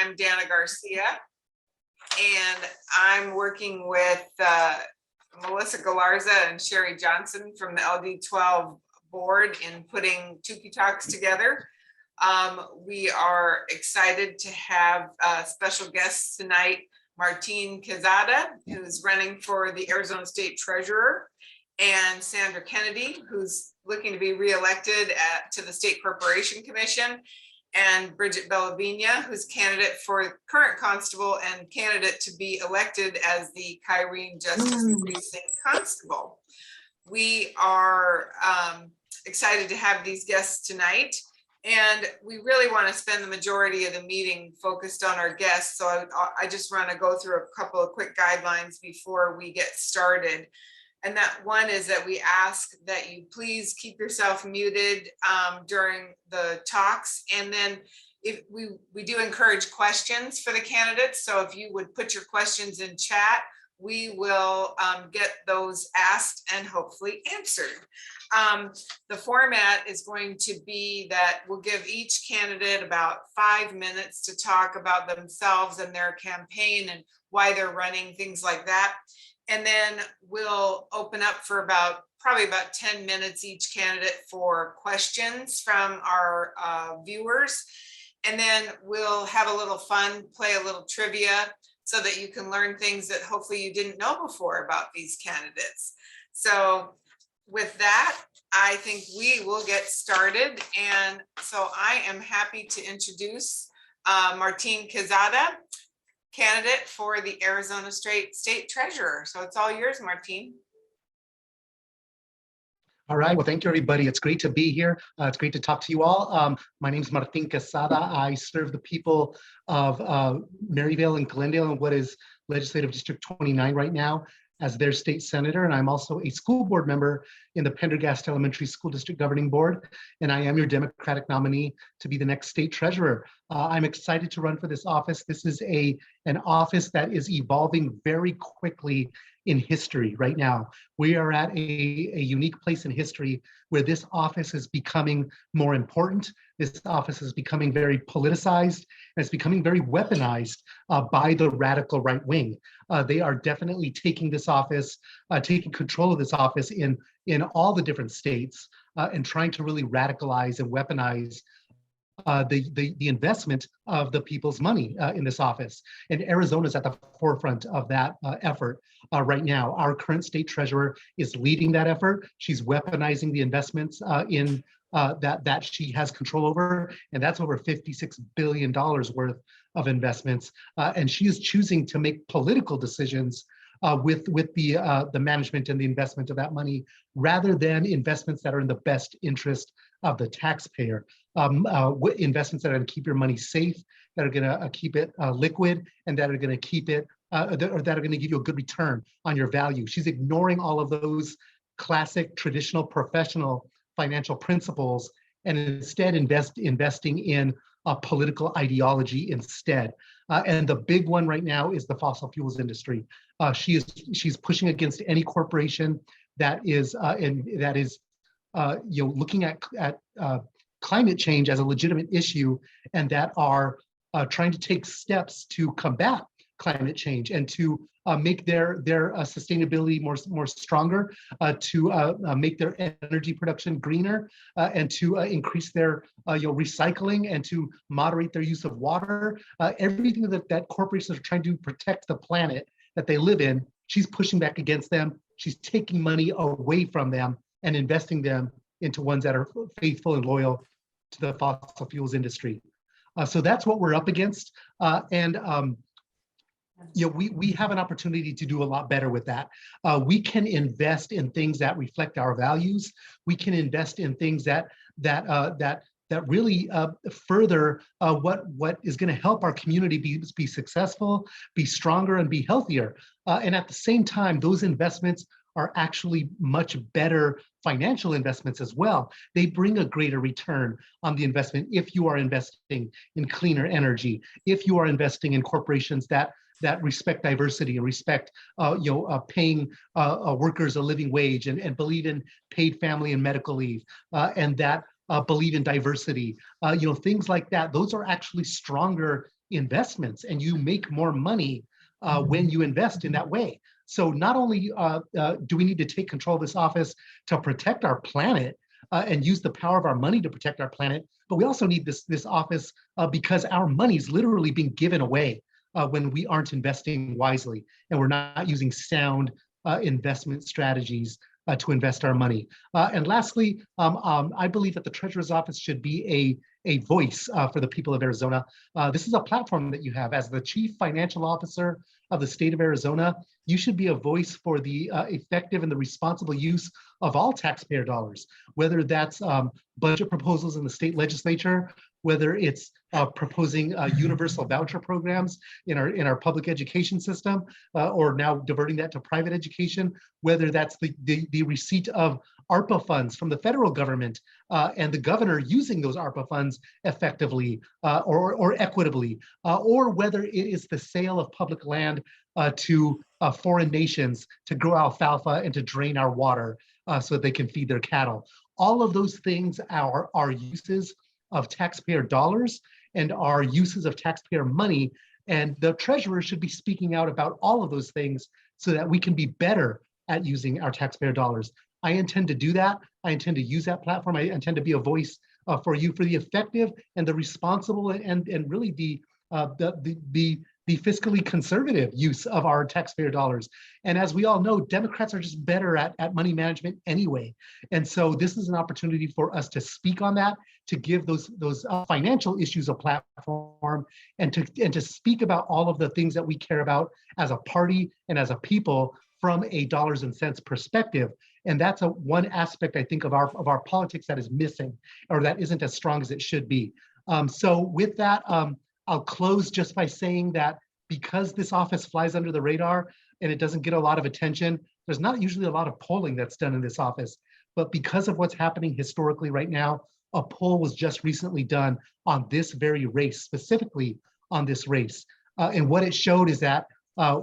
I'm Dana Garcia, and I'm working with Melissa Galarza and Sherry Johnson from the LD12 board in putting Tukee Talks together. We are excited to have special guests tonight, Martín Quezada, who's running for the Arizona State Treasurer, and Sandra Kennedy, who's looking to be reelected to the State Corporation Commission, and Bridget Bellavigna, who's candidate for current constable and candidate to be elected as the Kyrene Justice Precinct Constable. We are excited to have these guests tonight, and we really want to spend the majority of the meeting focused on our guests. So I just want to go through a couple of quick guidelines before we get started. And that one is that we ask that you please keep yourself muted during the talks. And then if we do encourage questions for the candidates. So if you would put your questions in chat, we will get those asked and hopefully answered. The format is going to be that we'll give each candidate about 5 minutes to talk about themselves and their campaign and why they're running, things like that. And then we'll open up for probably about 10 minutes each candidate for questions from our viewers. And then we'll have a little fun, play a little trivia so that you can learn things that hopefully you didn't know before about these candidates. So with that, I think we will get started. And so I am happy to introduce Martín Quezada, candidate for the Arizona State Treasurer. So it's all yours, Martín. All right, well, thank you, everybody. It's great to be here. It's great to talk to you all. My name is Martín Quezada. I serve the people of Maryvale and Glendale in what is Legislative District 29 right now as their state senator. And I'm also a school board member in the Pendergast Elementary School District Governing Board. And I am your Democratic nominee to be the next state treasurer. I'm excited to run for this office. This is an office that is evolving very quickly in history right now. We are at a unique place in history where this office is becoming more important. This office is becoming very politicized, and it's becoming very weaponized by the radical right wing. They are definitely taking this office, taking control of this office in all the different states and trying to really radicalize and weaponize the investment of the people's money in this office. And Arizona is at the forefront of that effort right now. Our current state treasurer is leading that effort. She's weaponizing the investments that she has control over, and that's over $56 billion worth of investments. And she is choosing to make political decisions with the management and the investment of that money, rather than investments that are in the best interest of the taxpayer. Investments that are going to keep your money safe, that are going to keep it liquid, and that are going to keep it, or that are going to give you a good return on your value. She's ignoring all of those classic, traditional, professional financial principles and instead investing in a political ideology instead. And the big one right now is the fossil fuels industry. She's pushing against any corporation that is looking at climate change as a legitimate issue, and that are trying to take steps to combat climate change and to make their sustainability more stronger, to make their energy production greener, and to increase their recycling, and to moderate their use of water. Everything that corporations are trying to protect the planet that they live in, she's pushing back against them. She's taking money away from them and investing them into ones that are faithful and loyal to the fossil fuels industry. So that's what we're up against. We have an opportunity to do a lot better with that. We can invest in things that reflect our values. We can invest in things that really further what is going to help our community be successful, be stronger, and be healthier. And at the same time, those investments are actually much better financial investments as well. They bring a greater return on the investment if you are investing in cleaner energy, if you are investing in corporations that respect diversity and respect paying workers a living wage, and believe in paid family and medical leave, and that believe in diversity, things like that. Those are actually stronger investments, and you make more money when you invest in that way. So not only do we need to take control of this office to protect our planet and use the power of our money to protect our planet, but we also need this office because our money is literally being given away when we aren't investing wisely and we're not using sound investment strategies to invest our money. And lastly, I believe that the Treasurer's Office should be a voice for the people of Arizona. This is a platform that you have as the Chief Financial Officer of the state of Arizona. You should be a voice for the effective and the responsible use of all taxpayer dollars, whether that's budget proposals in the state legislature, whether it's proposing universal voucher programs in our public education system, or now diverting that to private education, whether that's the receipt of ARPA funds from the federal government and the governor using those ARPA funds effectively or equitably, or whether it is the sale of public land to foreign nations to grow alfalfa and to drain our water so that they can feed their cattle. All of those things are uses of taxpayer dollars and are uses of taxpayer money. And the treasurer should be speaking out about all of those things so that we can be better at using our taxpayer dollars. I intend to do that. I intend to use that platform. I intend to be a voice for you for the effective and the responsible and really the fiscally conservative use of our taxpayer dollars. And as we all know, Democrats are just better at money management anyway. And so this is an opportunity for us to speak on that, to give those financial issues a platform, and to speak about all of the things that we care about as a party and as a people from a dollars and cents perspective. And that's one aspect, I think, of our politics that is missing, or that isn't as strong as it should be. So with that, I'll close just by saying that because this office flies under the radar and it doesn't get a lot of attention, there's not usually a lot of polling that's done in this office. But because of what's happening historically right now, a poll was just recently done on this very race, specifically on this race. And what it showed is that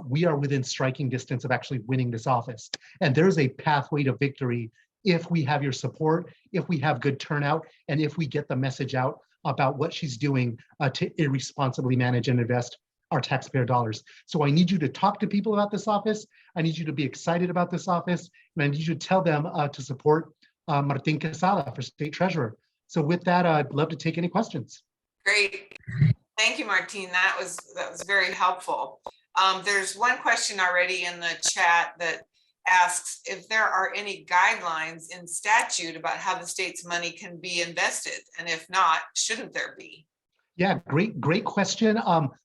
we are within striking distance of actually winning this office. And there's a pathway to victory if we have your support, if we have good turnout, and if we get the message out about what she's doing to irresponsibly manage and invest our taxpayer dollars. So I need you to talk to people about this office. I need you to be excited about this office, and I need you to tell them to support Martín Quezada for state treasurer. So with that, I'd love to take any questions. Great. Thank you, Martine. That was very helpful. There's one question already in the chat that asks if there are any guidelines in statute about how the state's money can be invested, and if not, shouldn't there be? Yeah, great question.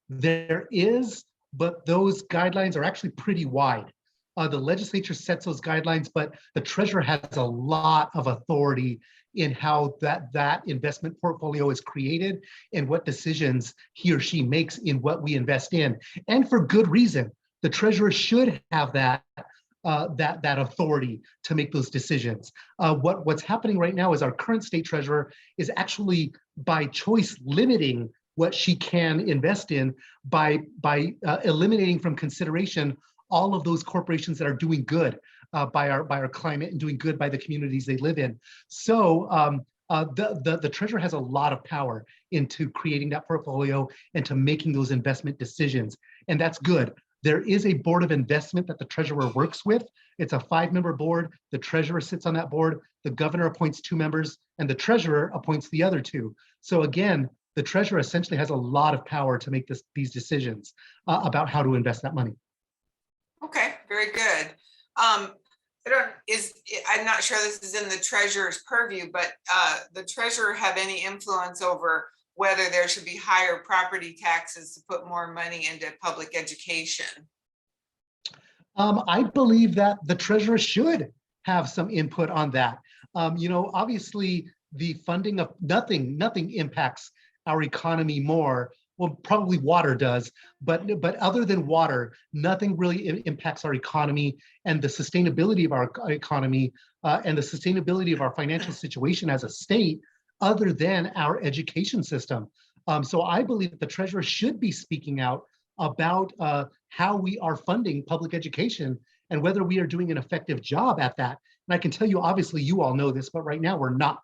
There is, but those guidelines are actually pretty wide. The legislature sets those guidelines, but the treasurer has a lot of authority in how that investment portfolio is created and what decisions he or she makes in what we invest in, and for good reason. The treasurer should have that authority to make those decisions. What's happening right now is our current state treasurer is actually by choice limiting what she can invest in by eliminating from consideration all of those corporations that are doing good by our climate and doing good by the communities they live in. So the treasurer has a lot of power into creating that portfolio and to making those investment decisions, and that's good. There is a board of investment that the treasurer works with. It's a 5-member board. The treasurer sits on that board. The governor appoints 2 members, and the treasurer appoints the other 2. So again, the treasurer essentially has a lot of power to make these decisions about how to invest that money. Okay, very good. I'm not sure this is in the treasurer's purview, but the treasurer have any influence over whether there should be higher property taxes to put more money into public education? I believe that the treasurer should have some input on that. Obviously the funding of nothing impacts our economy more. Well, probably water does, but other than water, nothing really impacts our economy and the sustainability of our economy and the sustainability of our financial situation as a state, other than our education system. So I believe that the treasurer should be speaking out about how we are funding public education and whether we are doing an effective job at that. And I can tell you, obviously, you all know this, but right now we're not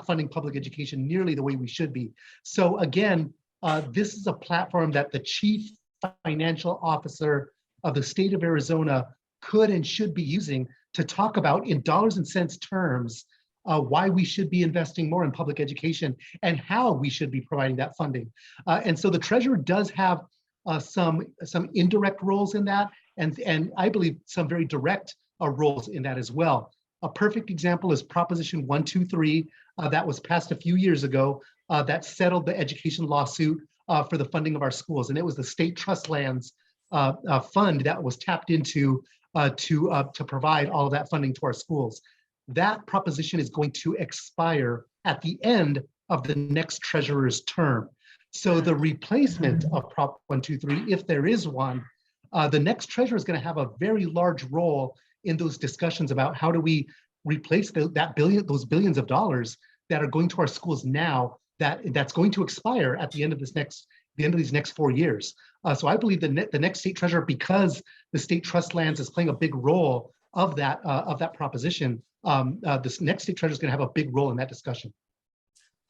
funding public education nearly the way we should be. So again, this is a platform that the chief financial officer of the state of Arizona could and should be using to talk about in dollars and cents terms why we should be investing more in public education and how we should be providing that funding. And so the treasurer does have some indirect roles in that, and I believe some very direct roles in that as well. A perfect example is Proposition 123 that was passed a few years ago that settled the education lawsuit for the funding of our schools. And it was the state trust lands fund that was tapped into to provide all of that funding to our schools. That proposition is going to expire at the end of the next treasurer's term. So the replacement of Prop 123, if there is one, the next treasurer is going to have a very large role in those discussions about how do we replace those billions of dollars that are going to our schools now that's going to expire at the end of these next 4 years. So I believe the next state treasurer, because the state trust lands is playing a big role of that proposition, this next state treasurer is going to have a big role in that discussion.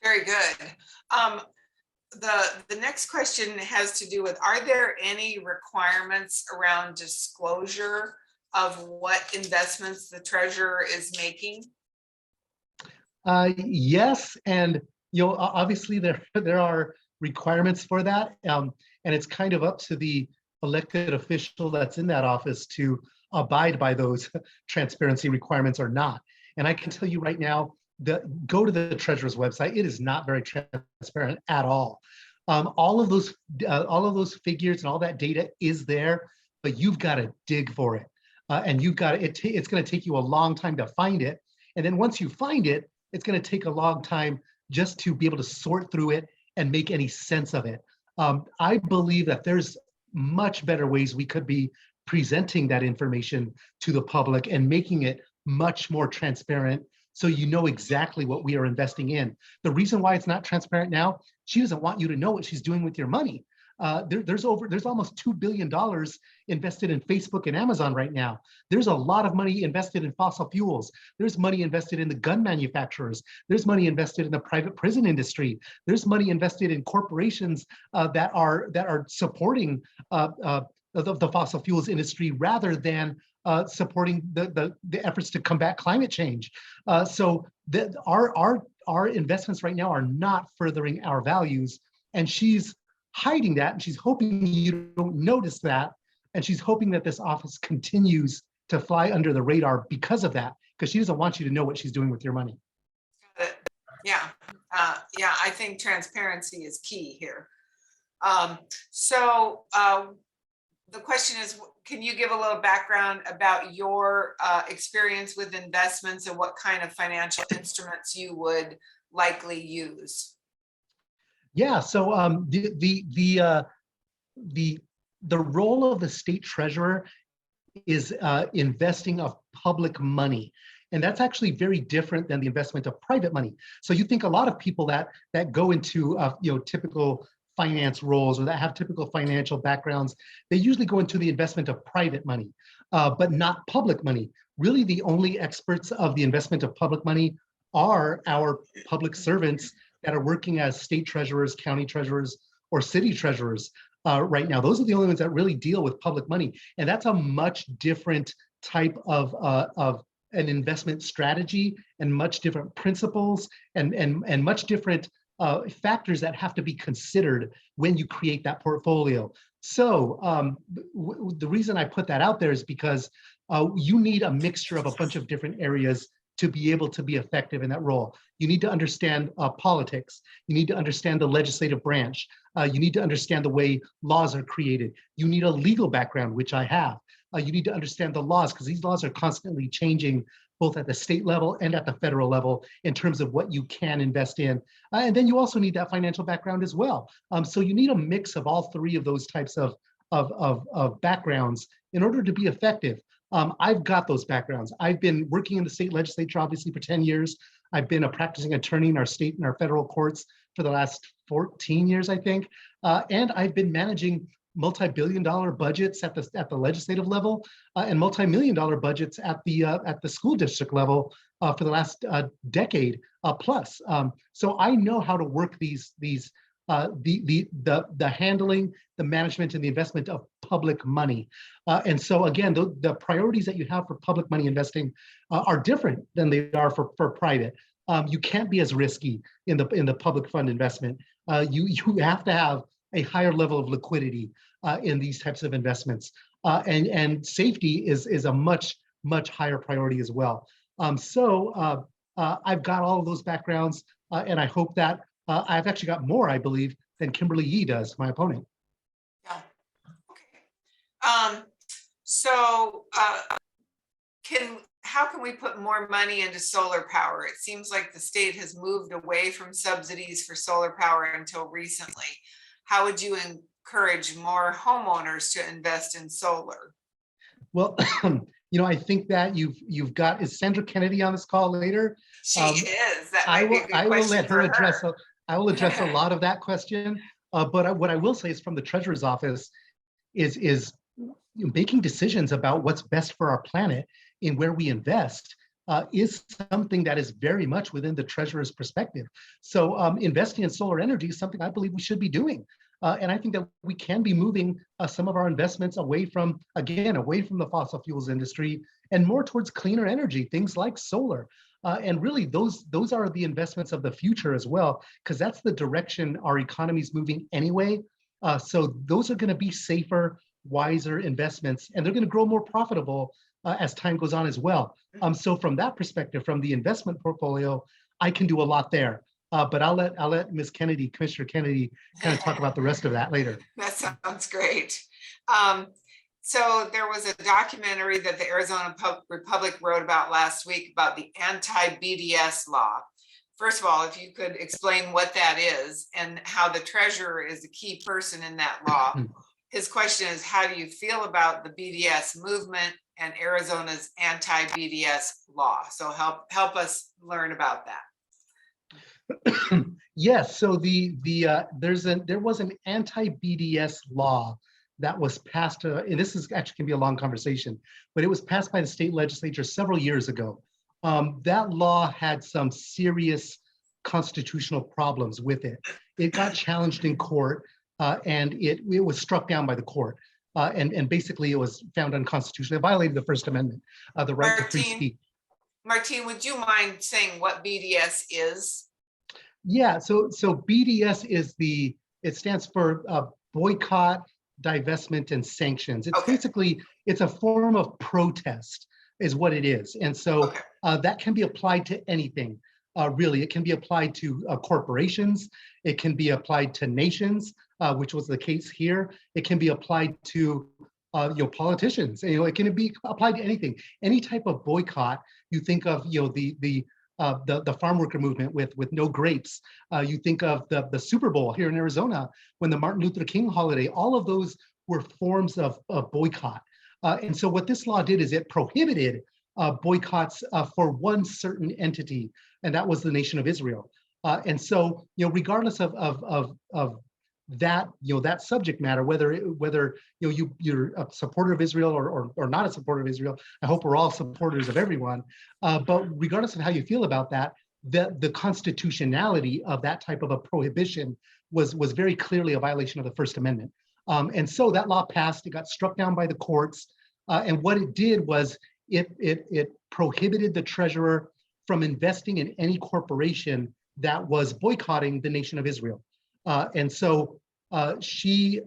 Very good. The next question has to do with, are there any requirements around disclosure of what investments the treasurer is making? Yes, and obviously there are requirements for that, and it's kind of up to the elected official that's in that office to abide by those transparency requirements or not. And I can tell you right now, go to the treasurer's website. It is not very transparent at all. All of those figures and all that data is there, but you've got to dig for it, and it's going to take you a long time to find it. And then once you find it, it's going to take a long time just to be able to sort through it and make any sense of it. I believe that there's much better ways we could be presenting that information to the public and making it much more transparent, so you know exactly what we are investing in. The reason why it's not transparent now, she doesn't want you to know what she's doing with your money. There's almost $2 billion invested in Facebook and Amazon right now. There's a lot of money invested in fossil fuels. There's money invested in the gun manufacturers. There's money invested in the private prison industry. There's money invested in corporations that are supporting the fossil fuels industry rather than supporting the efforts to combat climate change. So our investments right now are not furthering our values, and she's hiding that, and she's hoping you don't notice that, and she's hoping that this office continues to fly under the radar because of that, because she doesn't want you to know what she's doing with your money. Yeah, I think transparency is key here. So the question is, can you give a little background about your experience with investments and what kind of financial instruments you would likely use? Yeah, so the role of the state treasurer is investing of public money. And that's actually very different than the investment of private money. So you think a lot of people that go into typical finance roles or that have typical financial backgrounds, they usually go into the investment of private money, but not public money. Really, the only experts of the investment of public money are our public servants that are working as state treasurers, county treasurers, or city treasurers right now. Those are the only ones that really deal with public money. And that's a much different type of an investment strategy, and much different principles, and much different factors that have to be considered when you create that portfolio. So the reason I put that out there is because you need a mixture of a bunch of different areas to be able to be effective in that role. You need to understand politics. You need to understand the legislative branch. You need to understand the way laws are created. You need a legal background, which I have. You need to understand the laws, because these laws are constantly changing, both at the state level and at the federal level, in terms of what you can invest in. And then you also need that financial background as well. So you need a mix of all three of those types of backgrounds in order to be effective. I've got those backgrounds. I've been working in the state legislature, obviously, for 10 years. I've been a practicing attorney in our state and our federal courts for the last 14 years, I think. And I've been managing multi-billion-dollar budgets at the legislative level and multi-million-dollar budgets at the school district level for the last decade plus. So I know how to work these the handling, the management, and the investment of public money. And so again, the priorities that you have for public money investing are different than they are for private. You can't be as risky in the public fund investment. You have to have a higher level of liquidity in these types of investments, and safety is a much higher priority as well. So I've got all of those backgrounds, and I hope that I've actually got more, I believe, than Kimberly Yee does, my opponent. Yeah. Okay. So how can we put more money into solar power? It seems like the state has moved away from subsidies for solar power until recently. How would you encourage more homeowners to invest in solar? Well, I think that you've got, is Sandra Kennedy on this call later? She is. That might be a good question for her. I will address a lot of that question. But what I will say is, from the Treasurer's Office, is making decisions about what's best for our planet in where we invest is something that is very much within the Treasurer's perspective. So investing in solar energy is something I believe we should be doing. And I think that we can be moving some of our investments away from the fossil fuels industry and more towards cleaner energy, things like solar. And really, those are the investments of the future as well, because that's the direction our economy is moving anyway. So those are going to be safer, wiser investments, and they're going to grow more profitable as time goes on as well. So from that perspective, from the investment portfolio, I can do a lot there. But I'll let Ms. Kennedy, Commissioner Kennedy, kind of talk about the rest of that later. That sounds great. So there was a documentary that the Arizona Republic wrote about last week about the Anti-Bds Law. First of all, if you could explain what that is and how the treasurer is a key person in that law. His question is, how do you feel about the BDS movement and Arizona's Anti-Bds Law? So help us learn about that. Yes, so there was an anti-BDS law that was passed, and this is actually can be a long conversation, but it was passed by the state legislature several years ago. That law had some serious constitutional problems with it. It got challenged in court, and it was struck down by the court. And basically it was found unconstitutional. It violated the First Amendment, the right to free speech. Martine, would you mind saying what BDS is? Yeah, so BDS it stands for boycott, divestment, and sanctions. It's basically, it's a form of protest is what it is. And so that can be applied to anything, really. It can be applied to corporations. It can be applied to nations, which was the case here. It can be applied to politicians. It can be applied to anything. Any type of boycott. You think of the farm worker movement with no grapes. You think of the Super Bowl here in Arizona, when the Martin Luther King holiday. All of those were forms of boycott. And so what this law did is it prohibited boycotts for one certain entity, and that was the nation of Israel. And so, regardless of that, that subject matter, whether you're a supporter of Israel or not a supporter of Israel, I hope we're all supporters of everyone. But regardless of how you feel about that, the constitutionality of that type of a prohibition was very clearly a violation of the First Amendment. And so that law passed. It got struck down by the courts. And what it did was it prohibited the treasurer from investing in any corporation that was boycotting the nation of Israel. And so she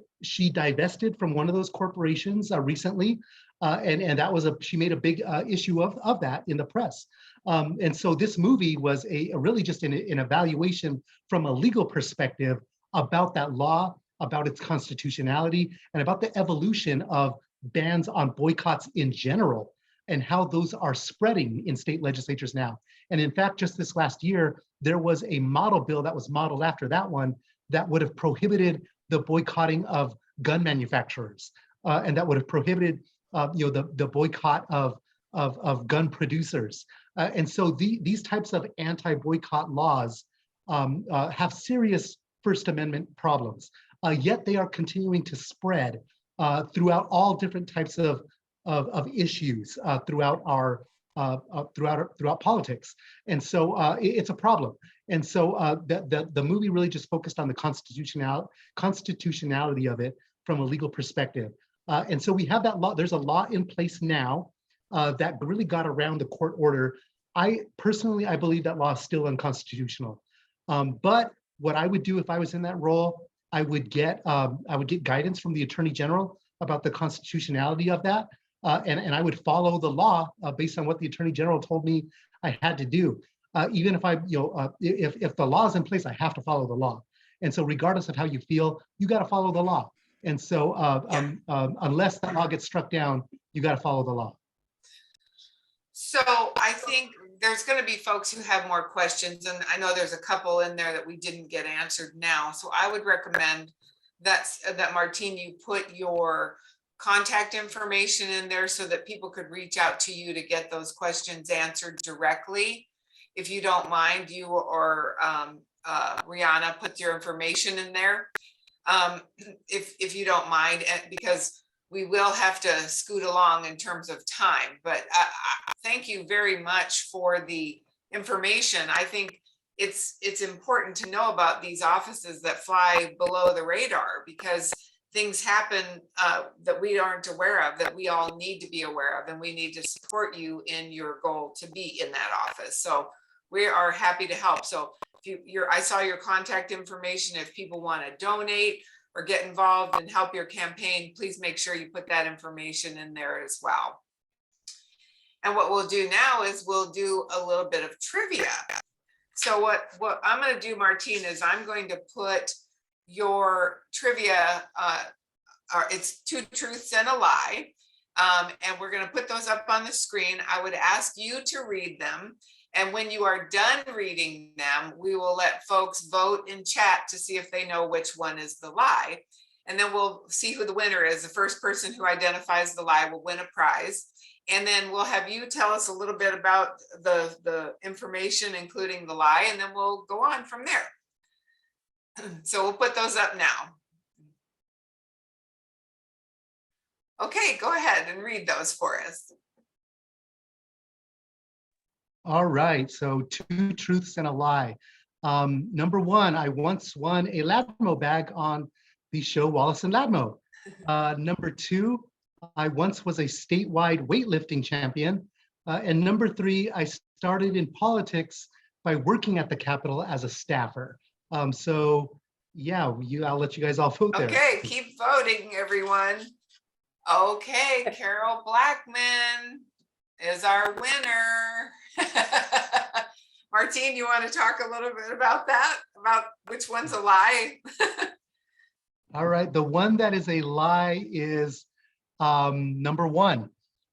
divested from one of those corporations recently, and that was she made a big issue of that in the press. And so this movie was really just an evaluation from a legal perspective about that law, about its constitutionality, and about the evolution of bans on boycotts in general, and how those are spreading in state legislatures now. And in fact, just this last year, there was a model bill that was modeled after that one that would have prohibited the boycotting of gun manufacturers, and that would have prohibited the boycott of gun producers. And so these types of anti-boycott laws have serious First Amendment problems, yet they are continuing to spread throughout all different types of issues throughout our throughout politics. And so it's a problem. And so the movie really just focused on the constitutionality of it from a legal perspective. And so we have that law. There's a law in place now that really got around the court order. I believe that law is still unconstitutional. But what I would do if I was in that role, I would get guidance from the Attorney General about the constitutionality of that, and I would follow the law based on what the Attorney General told me I had to do. Even if if the law is in place, I have to follow the law. And so, regardless of how you feel, you got to follow the law. And so, unless that law gets struck down, you got to follow the law. So I think there's going to be folks who have more questions, and I know there's a couple in there that we didn't get answered now. So I would recommend that Martine, you put your contact information in there so that people could reach out to you to get those questions answered directly. If you don't mind, you or Rihanna, put your information in there. If you don't mind, because we will have to scoot along in terms of time, but thank you very much for the information. I think it's important to know about these offices that fly below the radar, because things happen that we aren't aware of, that we all need to be aware of, and we need to support you in your goal to be in that office. So we are happy to help. So if I saw your contact information. If people want to donate or get involved and help your campaign, please make sure you put that information in there as well. And what we'll do now is we'll do a little bit of trivia. So what I'm going to do, Martine, is I'm going to put your trivia, it's 2 truths and a lie, and we're going to put those up on the screen. I would ask you to read them. And when you are done reading them, we will let folks vote in chat to see if they know which one is the lie. And then we'll see who the winner is. The first person who identifies the lie will win a prize. And then we'll have you tell us a little bit about the information, including the lie, and then we'll go on from there. So we'll put those up now. Okay, go ahead and read those for us. All right, so 2 truths and a lie. Number 1, I once won a Ladmo bag on the show Wallace and Ladmo. Number 2, I once was a statewide weightlifting champion. And number 3, I started in politics by working at the Capitol as a staffer. So yeah, I'll let you guys all vote there. Okay, keep voting, everyone. Okay, Carol Blackman is our winner. Martine, you want to talk a little bit about that? About which one's a lie? All right, the one that is a lie is number 1.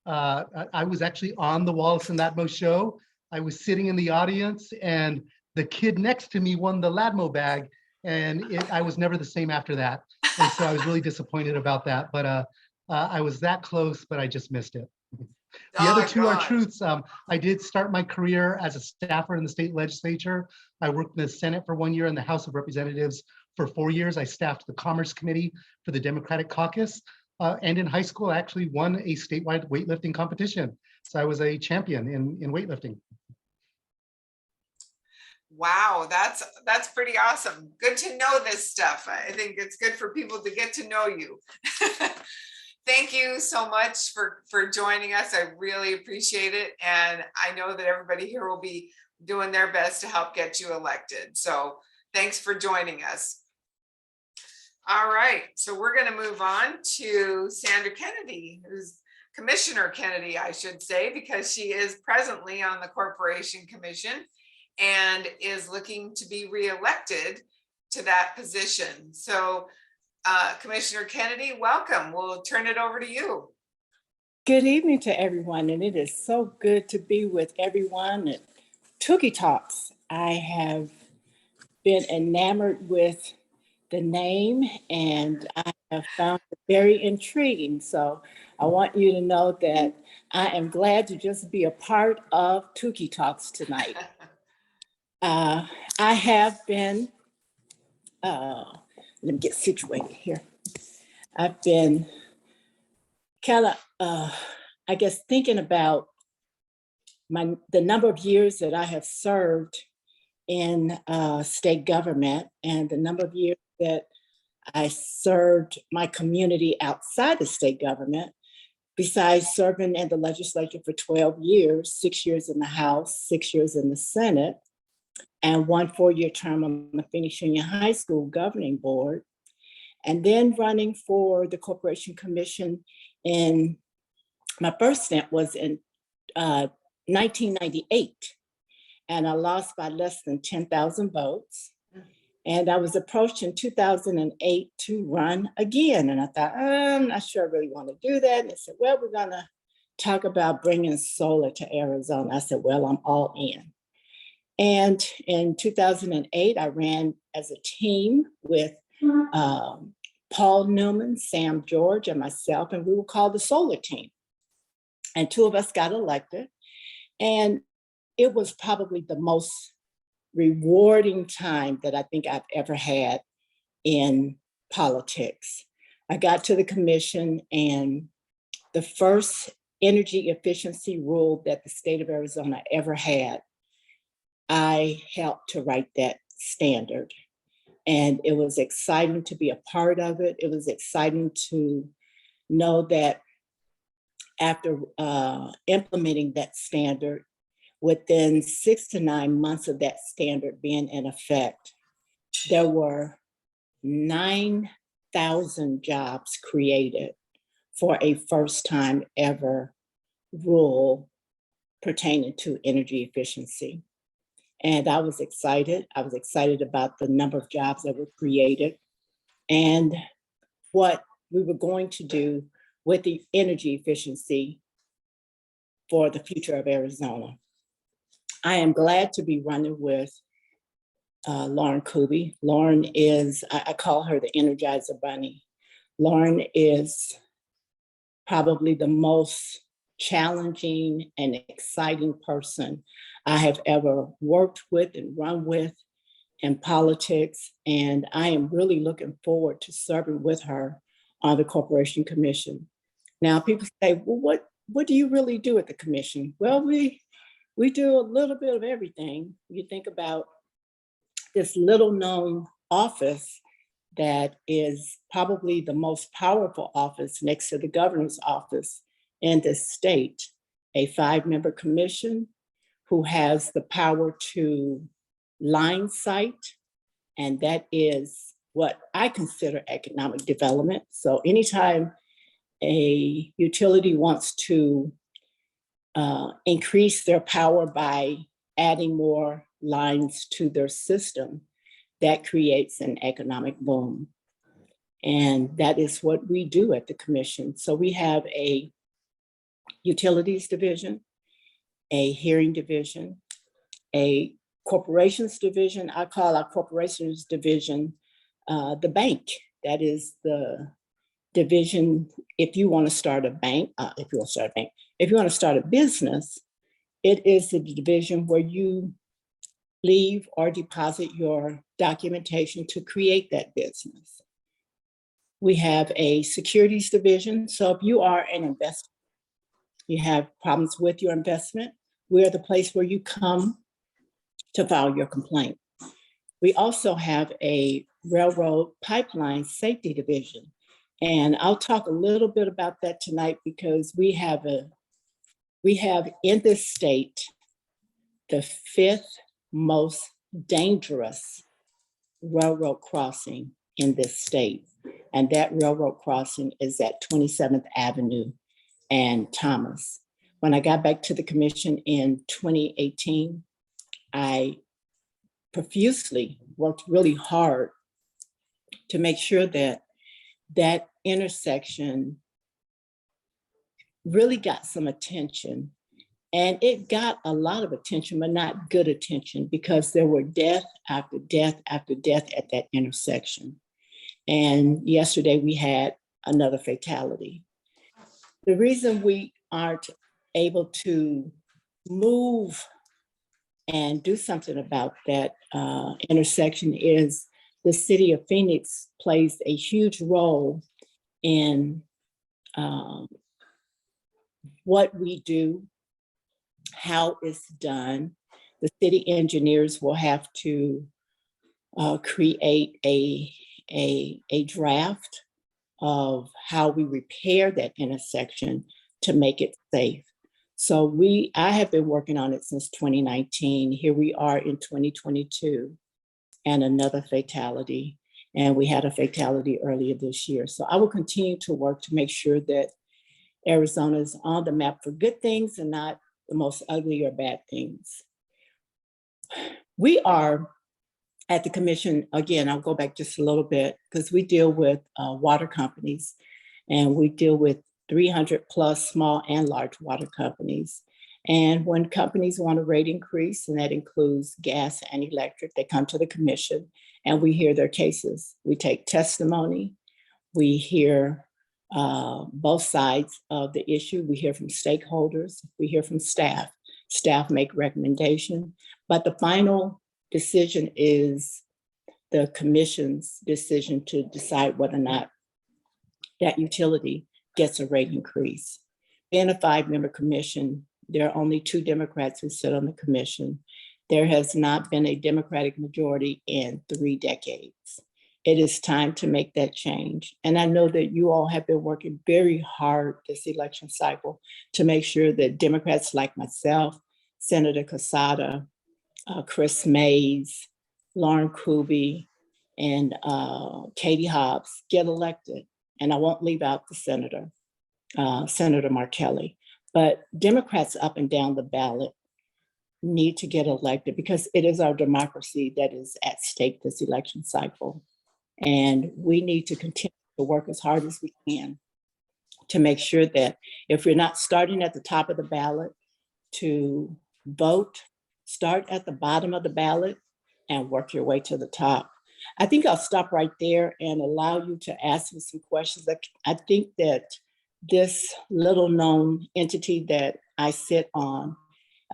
I was actually on the Wallace and Ladmo show. I was sitting in the audience, and the kid next to me won the Ladmo bag, and I was never the same after that. And so I was really disappointed about that, but I was that close, but I just missed it. The other 2 are truths. I did start my career as a staffer in the state legislature. I worked in the Senate for 1 year and the House of Representatives for 4 years. I staffed the Commerce Committee for the Democratic Caucus. And in high school, I actually won a statewide weightlifting competition. So I was a champion in weightlifting. Wow, that's pretty awesome. Good to know this stuff. I think it's good for people to get to know you. Thank you so much for joining us. I really appreciate it. And I know that everybody here will be doing their best to help get you elected. So thanks for joining us. All right, so we're going to move on to Sandra Kennedy, who's Commissioner Kennedy, I should say, because she is presently on the Corporation Commission and is looking to be reelected to that position. So Commissioner Kennedy, welcome. We'll turn it over to you. Good evening to everyone, and it is so good to be with everyone at Tukee Talks. I have been enamored with the name, and I have found it very intriguing. So I want you to know that I am glad to just be a part of Tukee Talks tonight. I have been, let me get situated here. I've been kind of, I guess, thinking about the number of years that I have served in state government, and the number of years that I served my community outside of state government, besides serving in the legislature for 12 years, 6 years in the House, 6 years in the Senate, and 1 4-year term on the Phoenix Union High School Governing Board, and then running for the Corporation Commission in, my first stint was in 1998, and I lost by less than 10,000 votes. And I was approached in 2008 to run again. And I thought, I'm not sure I really want to do that. And they said, well, we're going to talk about bringing solar to Arizona. I said, well, I'm all in. And in 2008, I ran as a team with Paul Newman, Sam George, and myself, and we were called the Solar Team. And 2 of us got elected. And it was probably the most rewarding time that I think I've ever had in politics. I got to the commission, and the first energy efficiency rule that the state of Arizona ever had, I helped to write that standard. And it was exciting to be a part of it. It was exciting to know that after implementing that standard, within 6 to 9 months of that standard being in effect, there were 9,000 jobs created for a first time ever rule pertaining to energy efficiency. And I was excited. I was excited about the number of jobs that were created and what we were going to do with the energy efficiency for the future of Arizona. I am glad to be running with Lauren Kuby. Lauren is, I call her the Energizer Bunny. Lauren is probably the most challenging and exciting person I have ever worked with and run with in politics. And I am really looking forward to serving with her on the Corporation Commission. Now, people say, well, what do you really do at the commission? Well, we do a little bit of everything. You think about this little known office that is probably the most powerful office next to the governor's office in this state, a 5-member commission who has the power to line sight, and that is what I consider economic development. So anytime a utility wants to increase their power by adding more lines to their system, that creates an economic boom. And that is what we do at the commission. So we have a utilities division, a hearing division, a corporations division. I call our corporations division the bank. That is the division. If you want to start a bank, if you want to start a business, it is the division where you leave or deposit your documentation to create that business. We have a securities division. So if you are an investor, you have problems with your investment, we're the place where you come to file your complaint. We also have a railroad pipeline safety division. And I'll talk a little bit about that tonight because we have in this state the 5th most dangerous railroad crossing in this state. And that railroad crossing is at 27th Avenue and Thomas. When I got back to the commission in 2018, I profusely worked really hard to make sure that that intersection really got some attention. And it got a lot of attention, but not good attention, because there were death after death after death at that intersection. And yesterday we had another fatality. The reason we aren't able to move and do something about that intersection is the city of Phoenix plays a huge role in what we do, how it's done. the city engineers will have to create a draft of how we repair that intersection to make it safe. So I have been working on it since 2019. Here we are in 2022 and another fatality. And we had a fatality earlier this year. So I will continue to work to make sure that Arizona is on the map for good things and not the most ugly or bad things. We are at the commission, again, I'll go back just a little bit because we deal with water companies and we deal with 300 plus small and large water companies. And when companies want a rate increase, and that includes gas and electric, they come to the commission and we hear their cases. We take testimony, we hear both sides of the issue. We hear from stakeholders, we hear from staff. Staff make recommendation, but the final decision is the commission's decision to decide whether or not that utility gets a rate increase. In a 5-member commission, there are only 2 Democrats who sit on the commission. There has not been a Democratic majority in 3 decades. It is time to make that change. And I know that you all have been working very hard this election cycle to make sure that Democrats like myself, Senator Quezada, Chris Mays, Lauren Kuby, and Katie Hobbs get elected. And I won't leave out the senator, Senator Martelli. But Democrats up and down the ballot need to get elected because it is our democracy that is at stake this election cycle. And we need to continue to work as hard as we can to make sure that if you're not starting at the top of the ballot to vote, start at the bottom of the ballot and work your way to the top. I think I'll stop right there and allow you to ask me some questions. I think that this little known entity that I sit on,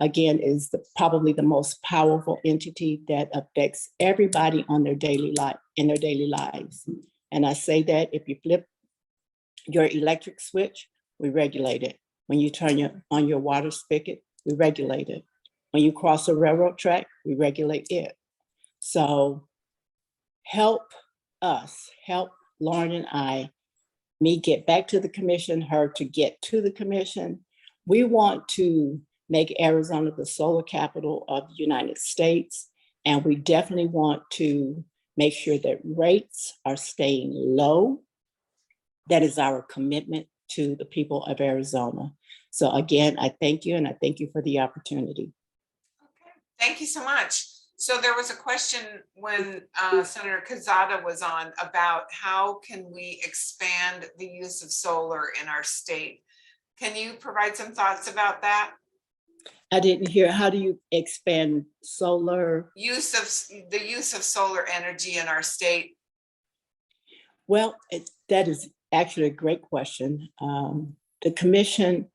again, is probably the most powerful entity that affects everybody on their daily life, in their daily lives. And I say that if you flip your electric switch, we regulate it. When you turn on your water spigot, we regulate it. When you cross a railroad track, we regulate it. So help us, help Lauren and me get back to the commission, her to get to the commission. We want to make Arizona the solar capital of the United States. And we definitely want to make sure that rates are staying low. That is our commitment to the people of Arizona. So again, I thank you and I thank you for the opportunity. Okay, thank you so much. So there was a question when Senator Quezada was on about how can we expand the use of solar in our state. Can you provide some thoughts about that? I didn't hear, how do you expand solar? The use of solar energy in our state. Well, that is actually a great question. The commission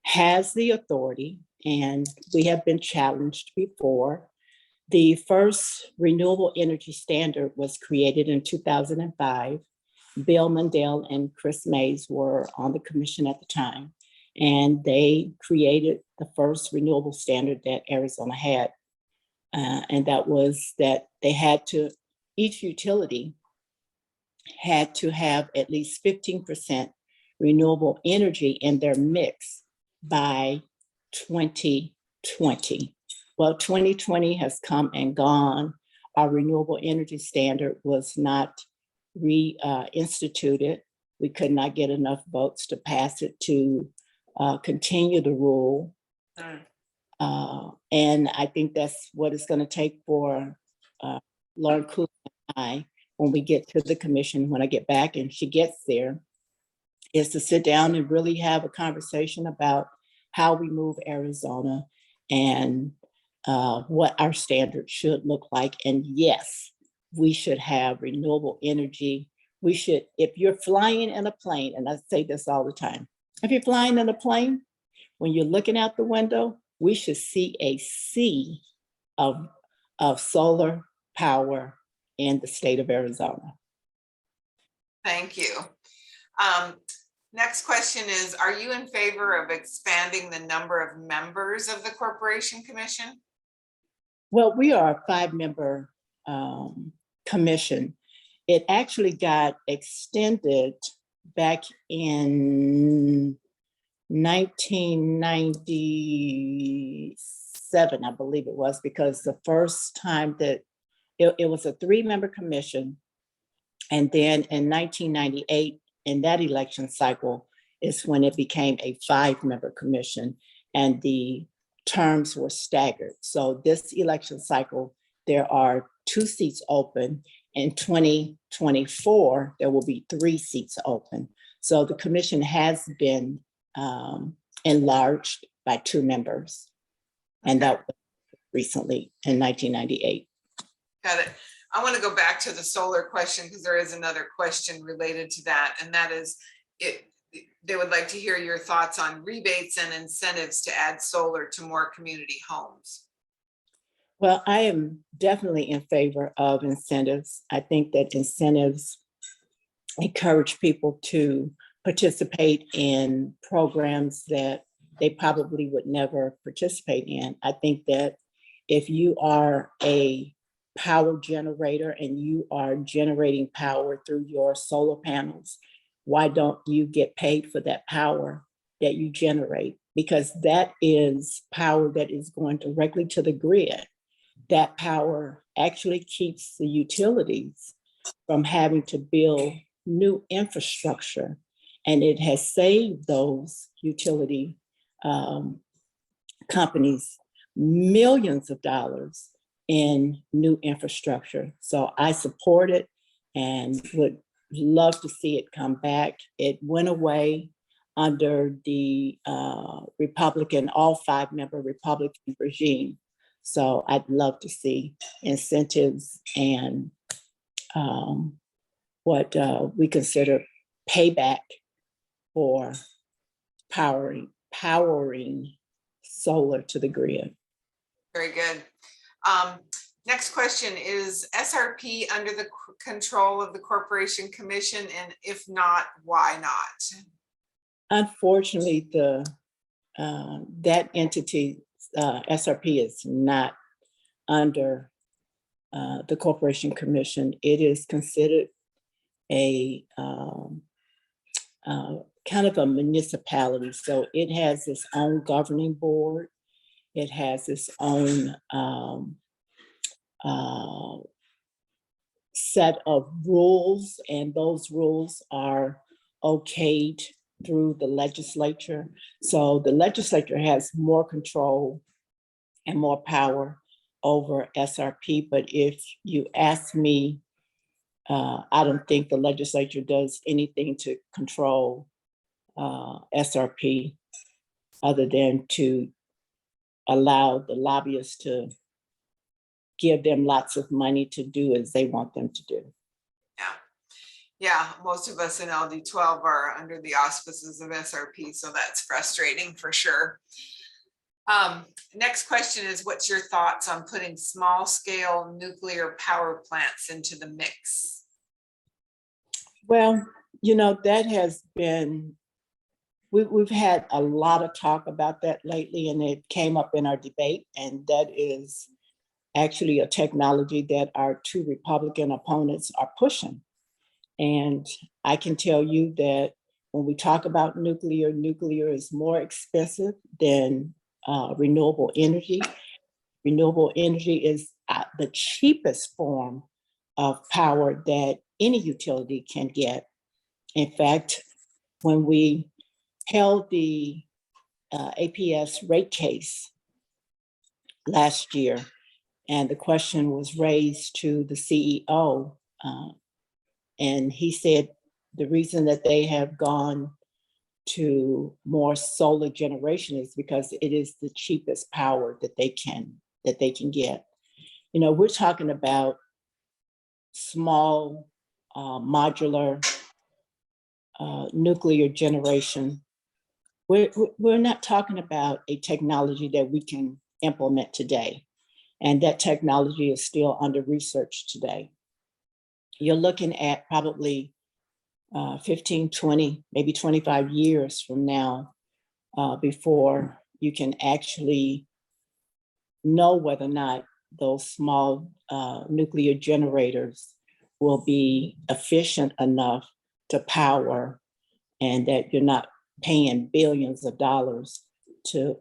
has the authority and we have been challenged before. The first renewable energy standard was created in 2005. Bill Mundell and Chris Mays were on the commission at the time, and they created the first renewable standard that Arizona had. And that was that they had to, each utility had to have at least 15% renewable energy in their mix by 2020. Well, 2020 has come and gone. Our renewable energy standard was not reinstituted. We could not get enough votes to pass it to continue the rule. And I think that's what it's going to take for Lauren Kuhn and I, when we get to the commission, when I get back and she gets there, is to sit down and really have a conversation about how we move Arizona and what our standards should look like. And yes, we should have renewable energy. We should, if you're flying in a plane, and I say this all the time, if you're flying in a plane, when you're looking out the window, we should see a sea of solar power in the state of Arizona. Thank you. Next question is, are you in favor of expanding the number of members of the Corporation Commission? Well, we are a 5-member commission. It actually got extended back in 1997, I believe it was, because the first time that it was a 3-member commission. And then in 1998, in that election cycle, is when it became a 5-member commission and the terms were staggered. So this election cycle, there are 2 seats open. In 2024, there will be 3 seats open. So the commission has been enlarged by 2 members. And that was recently in 1998. Got it. I want to go back to the solar question because there is another question related to that. And that is, they would like to hear your thoughts on rebates and incentives to add solar to more community homes. Well, I am definitely in favor of incentives. I think that incentives encourage people to participate in programs that they probably would never participate in. I think that if you are a power generator and you are generating power through your solar panels, why don't you get paid for that power that you generate? Because that is power that is going directly to the grid. That power actually keeps the utilities from having to build new infrastructure. And it has saved those utility companies millions of dollars in new infrastructure. So I support it and would love to see it come back. It went away under the Republican, all 5-member Republican regime. So I'd love to see incentives and what we consider payback for powering solar to the grid. Very good. Next question, is SRP under the control of the Corporation Commission? And if not, why not? Unfortunately, that entity, SRP, is not under the Corporation Commission. It is considered a kind of a municipality. So it has its own governing board. It has its own set of rules, and those rules are okayed through the legislature. So the legislature has more control and more power over SRP. But if you ask me, I don't think the legislature does anything to control SRP other than to allow the lobbyists to give them lots of money to do as they want them to do. Yeah, most of us in LD12 are under the auspices of SRP, so that's frustrating for sure. Next question is, what's your thoughts on putting small scale nuclear power plants into the mix? Well, you know, that has been, we've had a lot of talk about that lately, and it came up in our debate, and that is actually a technology that our 2 Republican opponents are pushing. And I can tell you that when we talk about nuclear, nuclear is more expensive than renewable energy. Renewable energy is the cheapest form of power that any utility can get. In fact, when we held the APS rate case last year, and the question was raised to the CEO, and he said the reason that they have gone to more solar generation is because it is the cheapest power that they can get. You know, we're talking about small modular nuclear generation. We're not talking about a technology that we can implement today. And that technology is still under research today. You're looking at probably 15, 20, maybe 25 years from now before you can actually know whether or not those small nuclear generators will be efficient enough to power, and that you're not paying billions of dollars to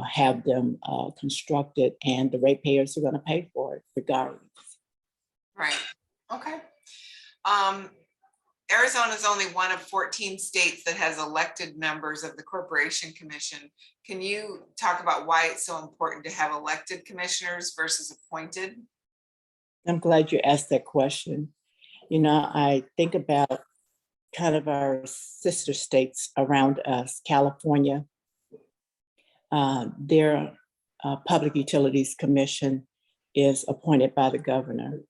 have them constructed, and the ratepayers are going to pay for it regardless. Right. Okay. Arizona is only one of 14 states that has elected members of the Corporation Commission. Can you talk about why it's so important to have elected commissioners versus appointed? I'm glad you asked that question. You know, I think about kind of our sister states around us. California, their Public Utilities Commission is appointed by the governor.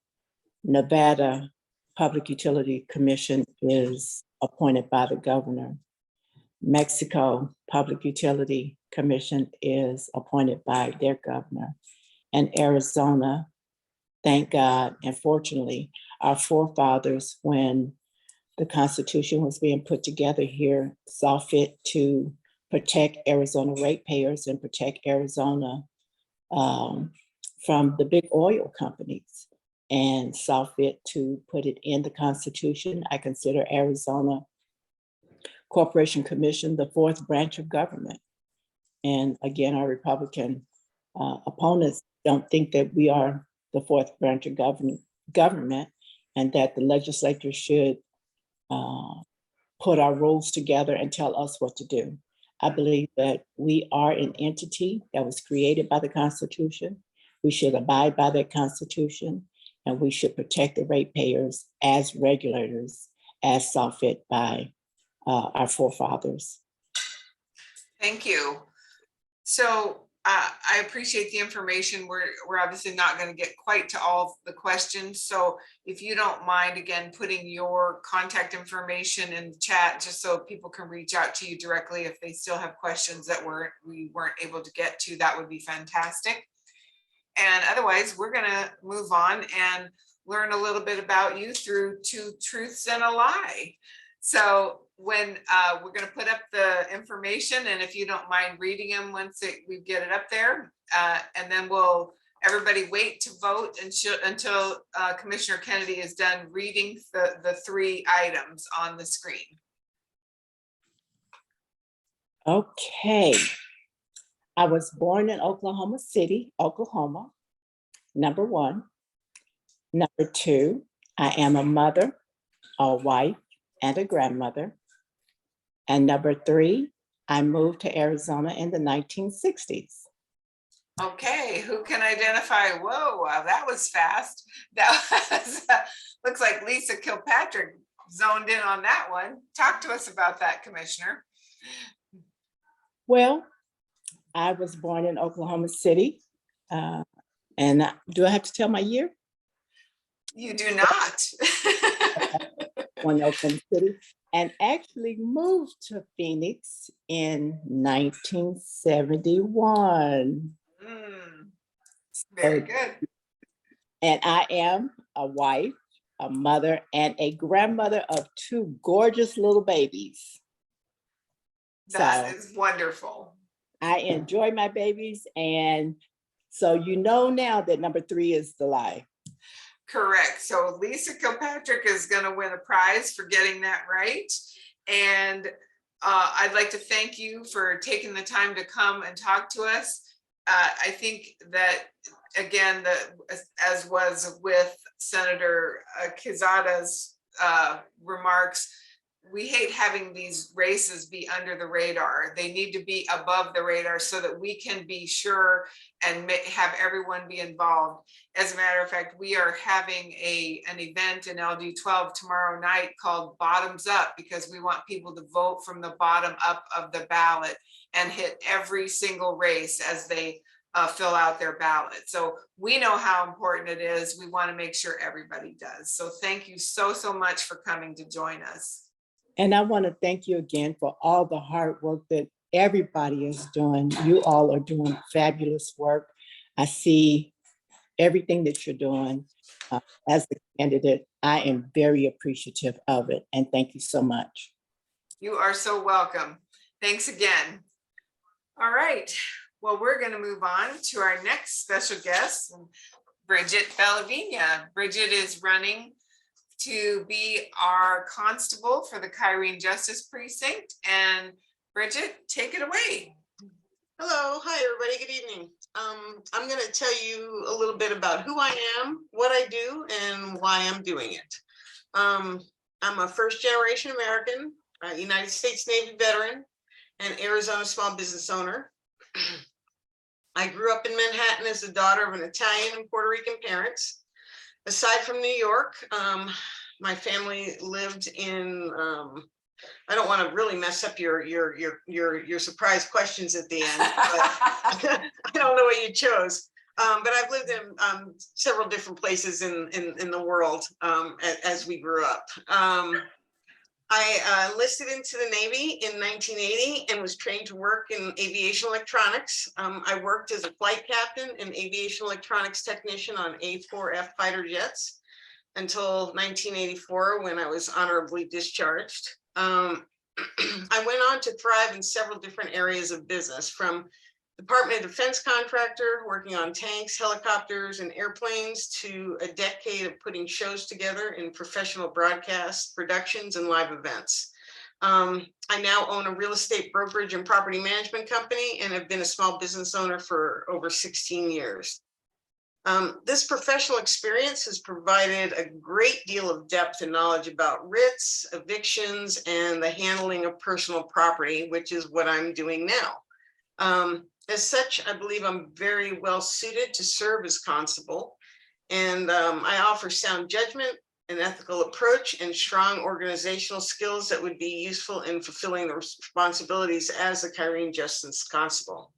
Nevada Public Utility Commission is appointed by the governor. Mexico Public Utility Commission is appointed by their governor. And Arizona, thank God, and fortunately, our forefathers, when the Constitution was being put together here, saw fit to protect Arizona ratepayers and protect Arizona from the big oil companies, and saw fit to put it in the Constitution. I consider Arizona Corporation Commission the fourth branch of government. And again, our Republican opponents don't think that we are the fourth branch of government, and that the legislature should put our rules together and tell us what to do. I believe that we are an entity that was created by the Constitution. We should abide by that Constitution, and we should protect the ratepayers as regulators, as saw fit by our forefathers. Thank you. So I appreciate the information. We're obviously not going to get quite to all the questions. So if you don't mind, again, putting your contact information in the chat, just so people can reach out to you directly if they still have questions that we weren't able to get to, that would be fantastic. And otherwise, we're going to move on and learn a little bit about you through Two Truths and a Lie. So when we're going to put up the information, and if you don't mind reading them once we get it up there, and then everybody wait to vote until Commissioner Kennedy is done reading the three items on the screen. Okay. I was born in Oklahoma City, Oklahoma, number one. Number two, I am a mother, a wife, and a grandmother. And number three, I moved to Arizona in the 1960s. Okay, who can identify? Whoa, wow, that was fast. That was, looks like Lisa Kilpatrick zoned in on that one. Talk to us about that, Commissioner. Well, I was born in Oklahoma City. And do I have to tell my year? You do not. Born in Oklahoma City, and actually moved to Phoenix in 1971. Very good. And I am a wife, a mother, and a grandmother of two gorgeous little babies. That is wonderful. I enjoy my babies, and so you know now that number three is the lie. Correct. So Lisa Kilpatrick is going to win a prize for getting that right. And I'd like to thank you for taking the time to come and talk to us. I think that, again, as was with Senator Quezada's remarks, we hate having these races be under the radar. They need to be above the radar so that we can be sure and have everyone be involved. As a matter of fact, we are having an event in LD12 tomorrow night called Bottoms Up, because we want people to vote from the bottom up of the ballot and hit every single race as they fill out their ballot. So we know how important it is. We want to make sure everybody does. So thank you so much for coming to join us. And I want to thank you again for all the hard work that everybody is doing. You all are doing fabulous work. I see everything that you're doing. As a candidate, I am very appreciative of it. And thank you so much. You are so welcome. Thanks again. All right. Well, we're going to move on to our next special guest. Bridget Bellavigna. Bridget is running to be our constable for the Kyrene Justice Precinct. And Bridget, take it away. Hello, hi everybody, good evening. I'm going to tell you a little bit about who I am, what I do, and why I'm doing it. I'm a first-generation American, United States Navy veteran, and Arizona small business owner. I grew up in Manhattan as the daughter of an Italian and Puerto Rican parents. Aside from New York, my family lived in I don't want to really mess up your surprise questions at the end, but I don't know what you chose. But I've lived in several different places in the world as we grew up. I enlisted into the Navy in 1980 and was trained to work in aviation electronics. I worked as a flight captain and aviation electronics technician on A4F fighter jets until 1984 when I was honorably discharged. I went on to thrive in several different areas of business, from Department of Defense contractor, working on tanks, helicopters, and airplanes, to a decade of putting shows together in professional broadcast productions and live events. I now own a real estate brokerage and property management company and have been a small business owner for over 16 years. This professional experience has provided a great deal of depth and knowledge about writs, evictions, and the handling of personal property, which is what I'm doing now. As such, I believe I'm very well suited to serve as constable, and I offer sound judgment, an ethical approach, and strong organizational skills that would be useful in fulfilling the responsibilities as a Kyrene Justice Constable.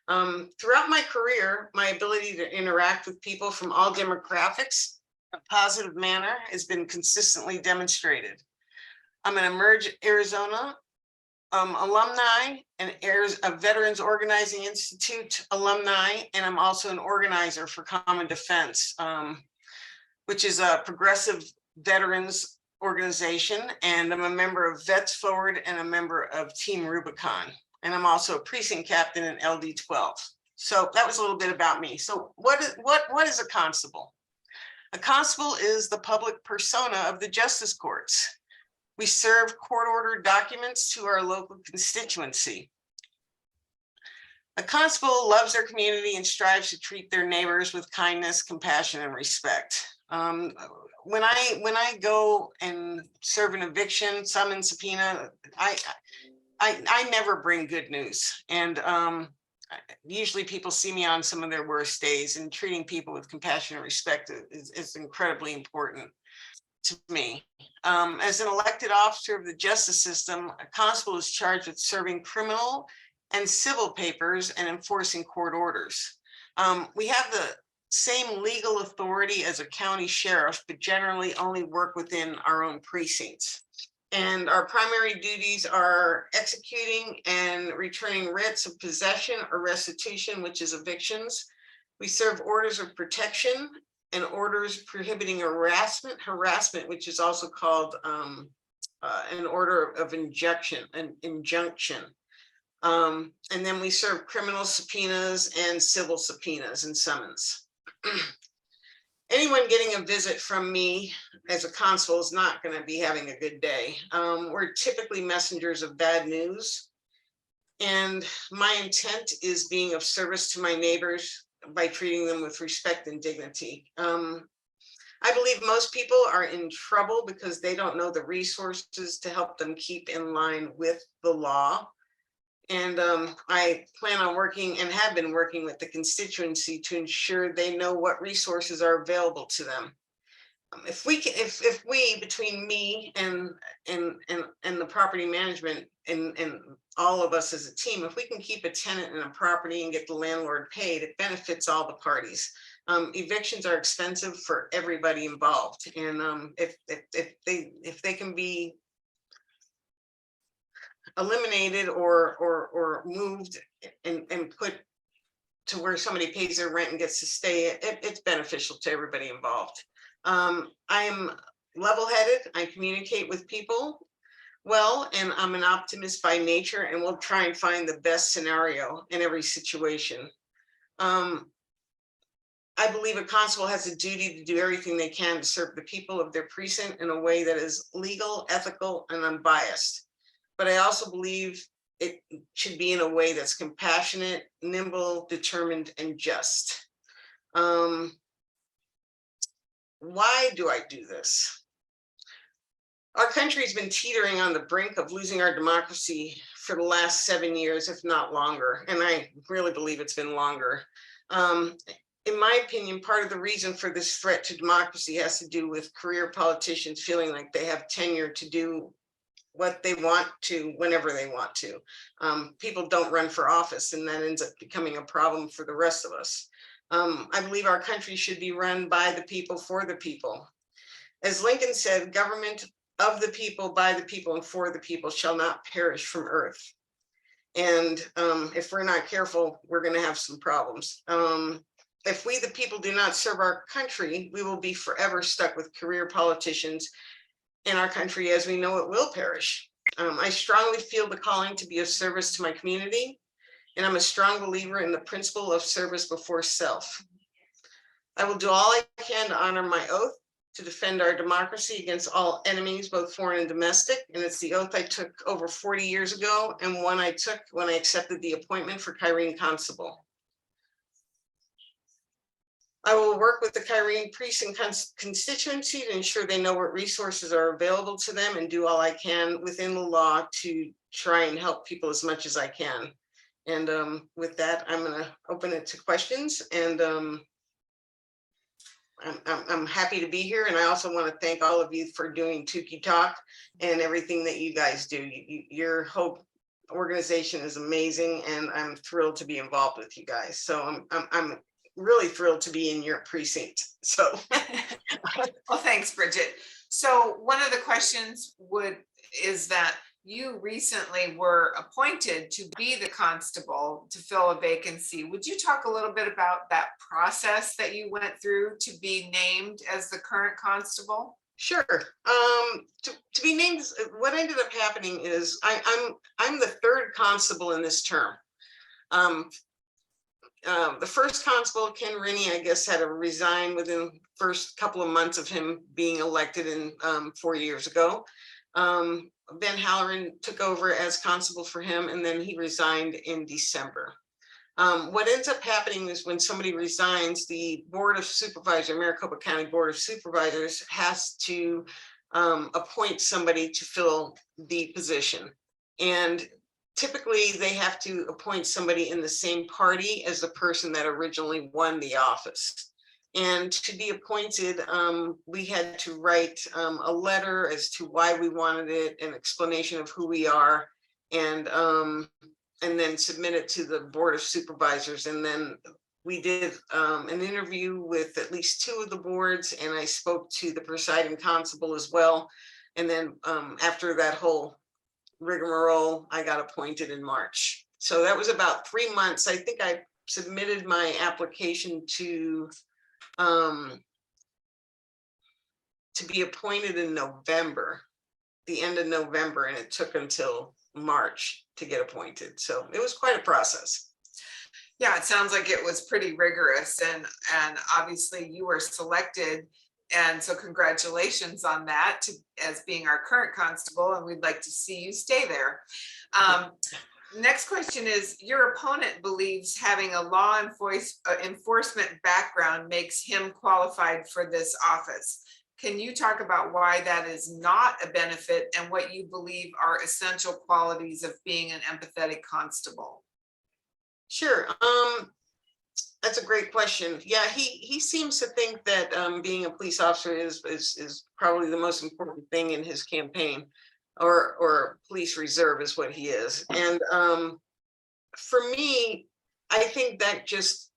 Throughout my career, my ability to interact with people from all demographics in a positive manner has been consistently demonstrated. I'm an Emerge Arizona alumni and a Veterans Organizing Institute alumni, and I'm also an organizer for Common Defense, which is a progressive veterans organization, and I'm a member of Vets Forward and a member of Team Rubicon. And I'm also a precinct captain in LD12. So that was a little bit about me. So what is a constable? A constable is the public persona of the justice courts. We serve court-ordered documents to our local constituency. A constable loves their community and strives to treat their neighbors with kindness, compassion, and respect. When I go and serve an eviction, summons, subpoena, I never bring good news, and usually people see me on some of their worst days, and treating people with compassion and respect is incredibly important to me. As an elected officer of the justice system, a constable is charged with serving criminal and civil papers and enforcing court orders. We have the same legal authority as a county sheriff, but generally only work within our own precincts. And our primary duties are executing and returning writs of possession or restitution, which is evictions. We serve orders of protection and orders prohibiting harassment, which is also called an order of injunction. And then we serve criminal subpoenas and civil subpoenas and summons. Anyone getting a visit from me as a constable is not going to be having a good day. We're typically messengers of bad news. And my intent is being of service to my neighbors by treating them with respect and dignity. I believe most people are in trouble because they don't know the resources to help them keep in line with the law. And I plan on working and have been working with the constituency to ensure they know what resources are available to them. If we between me and the property management and all of us as a team, if we can keep a tenant in a property and get the landlord paid, it benefits all the parties. Evictions are expensive for everybody involved, and if they can be eliminated or moved and put to where somebody pays their rent and gets to stay, it's beneficial to everybody involved. I am level-headed. I communicate with people well, and I'm an optimist by nature, and we'll try and find the best scenario in every situation. I believe a constable has a duty to do everything they can to serve the people of their precinct in a way that is legal, ethical, and unbiased. But I also believe it should be in a way that's compassionate, nimble, determined, and just. Why do I do this? Our country's been teetering on the brink of losing our democracy for the last 7 years, if not longer. And I really believe it's been longer. In my opinion, part of the reason for this threat to democracy has to do with career politicians feeling like they have tenure to do what they want to whenever they want to. People don't run for office, and that ends up becoming a problem for the rest of us. I believe our country should be run by the people, for the people. As Lincoln said, government of the people, by the people, and for the people shall not perish from earth. And if we're not careful, we're going to have some problems. If we, the people, do not serve our country, we will be forever stuck with career politicians, and our country as we know it will perish. I strongly feel the calling to be of service to my community, and I'm a strong believer in the principle of service before self. I will do all I can to honor my oath to defend our democracy against all enemies, both foreign and domestic. And it's the oath I took over 40 years ago, and one I took when I accepted the appointment for Kyrene Constable. I will work with the Kyrene precinct constituency to ensure they know what resources are available to them, and do all I can within the law to try and help people as much as I can. And with that, I'm going to open it to questions. And I'm happy to be here. And I also want to thank all of you for doing Tukee Talk and everything that you guys do. Your whole organization is amazing, and I'm thrilled to be involved with you guys. So I'm really thrilled to be in your precinct. So Well, thanks, Bridget. So one of the questions is that you recently were appointed to be the constable to fill a vacancy. Would you talk a little bit about that process that you went through to be named as the current constable? Sure. To be named, what ended up happening is I'm the third constable in this term. The first constable, Ken Rennie, I guess, had to resign within the first couple of months of him being elected in 4 years ago. Ben Halloran took over as constable for him, and then he resigned in December. What ends up happening is when somebody resigns, the Board of Supervisors, Maricopa County Board of Supervisors, has to appoint somebody to fill the position. And typically they have to appoint somebody in the same party as the person that originally won the office. And to be appointed, we had to write a letter as to why we wanted it, an explanation of who we are, and then submit it to the Board of Supervisors. And then we did an interview with at least 2 of the boards, and I spoke to the presiding constable as well. And then after that whole rigmarole, I got appointed in March. So that was about 3 months. I think I submitted my application to be appointed in November, the end of November, and it took until March to get appointed. So it was quite a process. Yeah, it sounds like it was pretty rigorous, and obviously you were selected, and so congratulations on that as being our current constable, and we'd like to see you stay there. Next question is, your opponent believes having a law enforcement background makes him qualified for this office. Can you talk about why that is not a benefit and what you believe are essential qualities of being an empathetic constable? Sure. That's a great question. Yeah, he seems to think that being a police officer is probably the most important thing in his campaign, or police reserve is what he is. And for me, I think that just,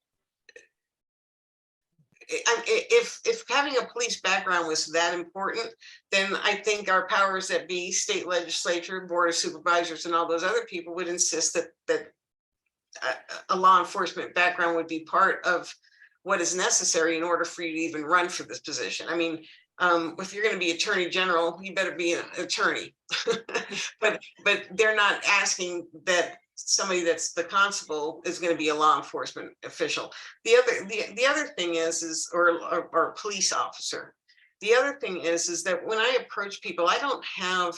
if having a police background was that important, then I think our powers that be, state legislature, Board of Supervisors, and all those other people would insist that a law enforcement background would be part of what is necessary in order for you to even run for this position. I mean, if you're going to be attorney general, you better be an attorney. but they're not asking that somebody that's the constable is going to be a law enforcement official. The other thing is or police officer. The other thing is that when I approach people, I don't have